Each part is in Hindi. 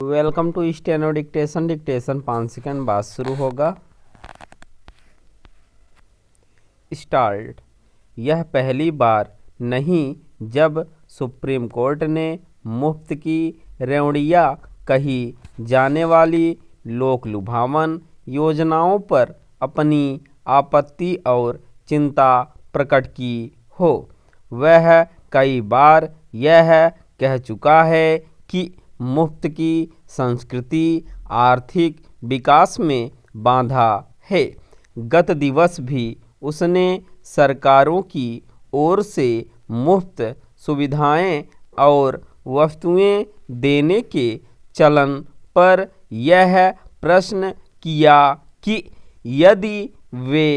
Welcome to steno dictation. Dictation 5 second बाद शुरू होगा। स्टार्ट। यह पहली बार नहीं जब सुप्रीम कोर्ट ने मुफ्त की रेवड़ियाँ कही जाने वाली लोक लुभावन योजनाओं पर अपनी आपत्ति और चिंता प्रकट की हो। वह कई बार यह कह चुका है कि मुफ्त की संस्कृति आर्थिक विकास में बाधा है। गत दिवस भी उसने सरकारों की ओर से मुफ्त सुविधाएं और वस्तुएं देने के चलन पर यह प्रश्न किया कि यदि वे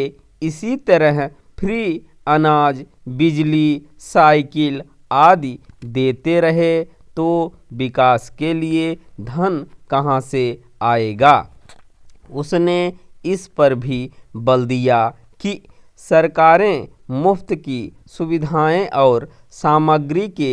इसी तरह फ्री अनाज, बिजली, साइकिल आदि देते रहे तो विकास के लिए धन कहाँ से आएगा। उसने इस पर भी बल दिया कि सरकारें मुफ्त की सुविधाएं और सामग्री के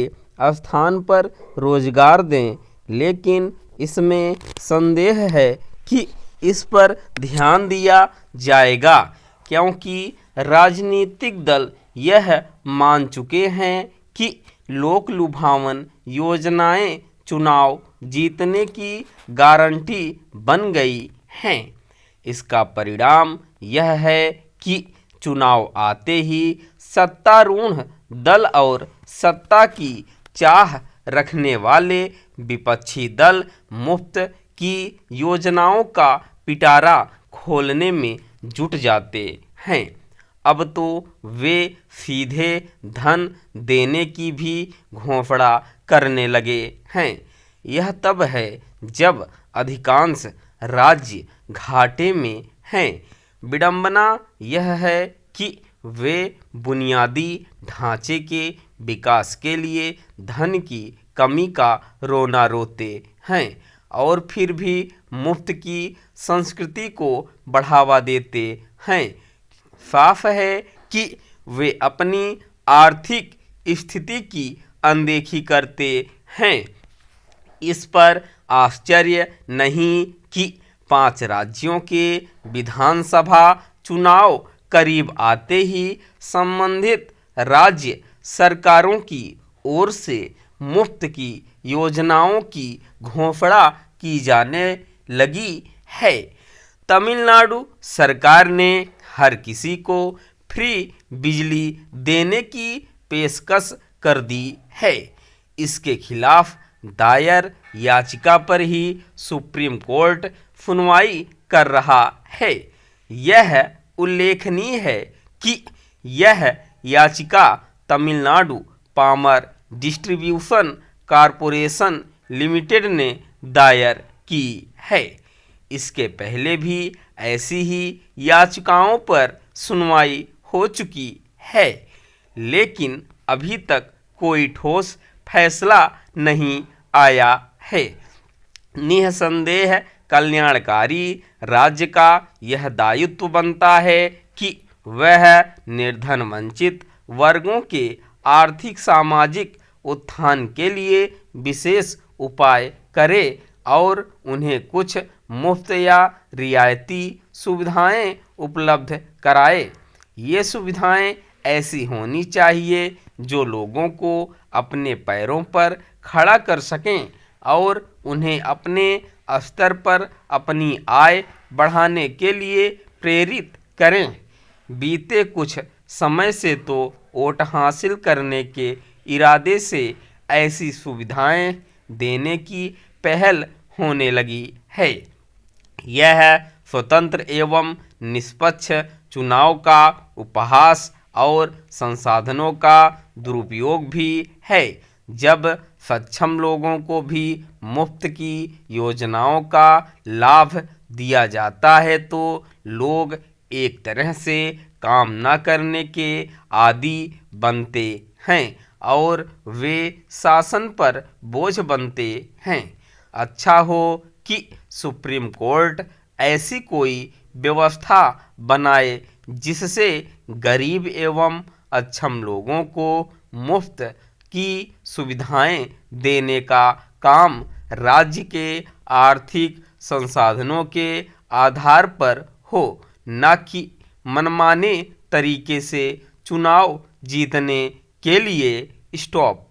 स्थान पर रोजगार दें, लेकिन इसमें संदेह है कि इस पर ध्यान दिया जाएगा, क्योंकि राजनीतिक दल यह मान चुके हैं कि लोक लुभावन योजनाएं चुनाव जीतने की गारंटी बन गई हैं। इसका परिणाम यह है कि चुनाव आते ही सत्तारूढ़ दल और सत्ता की चाह रखने वाले विपक्षी दल मुफ्त की योजनाओं का पिटारा खोलने में जुट जाते हैं। अब तो वे सीधे धन देने की भी घोषणा करने लगे हैं। यह तब है जब अधिकांश राज्य घाटे में हैं। विडंबना यह है कि वे बुनियादी ढांचे के विकास के लिए धन की कमी का रोना रोते हैं और फिर भी मुफ्त की संस्कृति को बढ़ावा देते हैं। साफ है कि वे अपनी आर्थिक स्थिति की अनदेखी करते हैं। इस पर आश्चर्य नहीं कि 5 राज्यों के विधानसभा चुनाव करीब आते ही संबंधित राज्य सरकारों की ओर से मुफ्त की योजनाओं की घोषणा की जाने लगी है। तमिलनाडु सरकार ने हर किसी को फ्री बिजली देने की पेशकश कर दी है। इसके खिलाफ दायर याचिका पर ही सुप्रीम कोर्ट सुनवाई कर रहा है। यह उल्लेखनीय है कि यह याचिका Tamil Nadu power distribution corporation limited ने दायर की है। इसके पहले भी ऐसी ही याचिकाओं पर सुनवाई हो चुकी है, लेकिन अभी तक कोई ठोस फैसला नहीं आया है। निसंदेह कल्याणकारी राज्य का यह दायित्व बनता है कि वह निर्धन वंचित वर्गों के आर्थिक सामाजिक उत्थान के लिए विशेष उपाय करे और उन्हें कुछ मुफ्त या रियायती सुविधाएं उपलब्ध कराए। ये सुविधाएं ऐसी होनी चाहिए जो लोगों को अपने पैरों पर खड़ा कर सकें और उन्हें अपने स्तर पर अपनी आय बढ़ाने के लिए प्रेरित करें। बीते कुछ समय से तो वोट हासिल करने के इरादे से ऐसी सुविधाएं देने की पहल होने लगी है। यह स्वतंत्र एवं निष्पक्ष चुनाव का उपहास और संसाधनों का दुरुपयोग भी है। जब सक्षम लोगों को भी मुफ्त की योजनाओं का लाभ दिया जाता है तो लोग एक तरह से काम न करने के आदी बनते हैं और वे शासन पर बोझ बनते हैं। अच्छा हो कि सुप्रीम कोर्ट ऐसी कोई व्यवस्था बनाए जिससे गरीब एवं अक्षम लोगों को मुफ्त की सुविधाएं देने का काम राज्य के आर्थिक संसाधनों के आधार पर हो, न कि मनमाने तरीके से चुनाव जीतने के लिए। स्टॉप।